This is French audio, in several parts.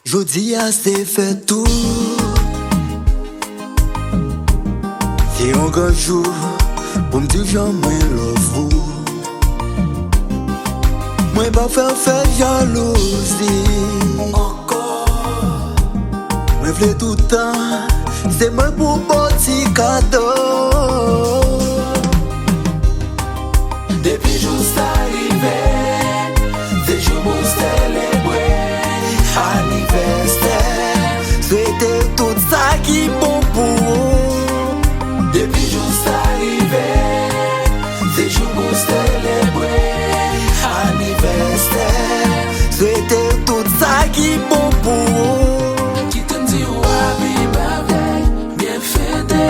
Jodi a c'est fait tout. C'est un grand jour pour me dire jamais love vous. Moi pas faire jalousie encore. Moi v'lais tout le temps, c'est moi pour petit cadeau. Depuis juste arrivé, c'est jour pour célébrer anniversaire. Souhaiter tout ça qui bon pour vous. Depuis juste arrivé, c'est jour pour célébrer anniversaire. Souhaiter tout ça qui bon pour vous. Qui te dit happy birthday, bien fêté.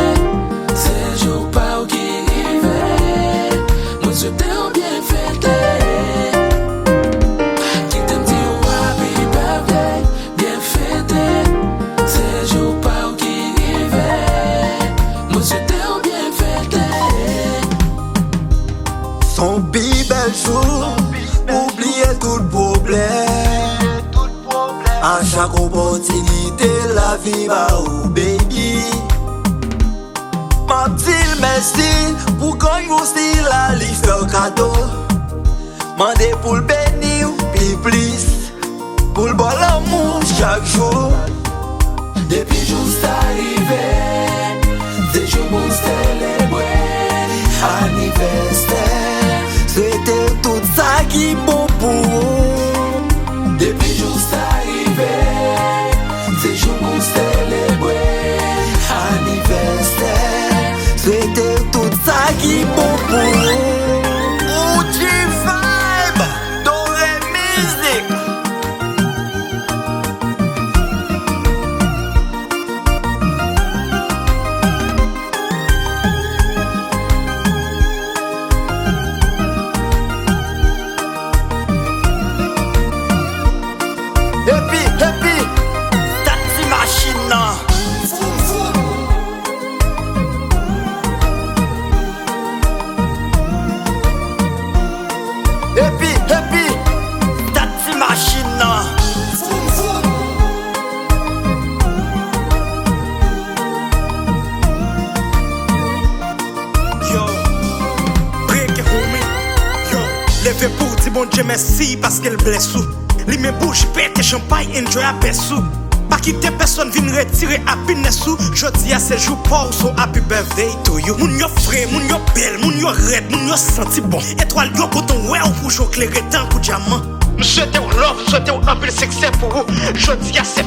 C'est jour pas qui arrive. Moi je t'ai bien fêté. Qui te dit happy birthday, bien fêté. C'est jour pas qui arrive. Moi je t'ai bien fêté. Son plus bel jour, oubliez tout le problème. À chaque opportunité, la vie va au baby. Ma petite merci pour quand vous si la li fait cadeau. Mandez pour le bénir, puis plus pour le bon amour chaque jour. Depuis juste arrivé, c'est jour pour célébrer Anniversaire, souhaiter tout ça qui bon pour vous. Depuis juste arrivé, c'est jour pour célébrer Anniversaire, souhaiter tout ça qui bon pour vous. OG Vibe, Doré Music. Happy, taxi machine nan. Happy, taxi machine nan. Yo, break it homie. Yo, leve pour dire bon Dieu merci parce qu'elle blesse ou. Li me bouche pète champagne enjoy a pesou. Pas quitter personne vin retirer happiness ou. Jodi a c'est jour pour so happy birthday to you. Moun yo frais, moun yo belle, moun yo red, moun yo senti bon. Étoile yo coton ouais ou pour éclairer tant coup diamant. Souhaite ou love, souhaite ou un peu succès pour vous. Jodi a c'est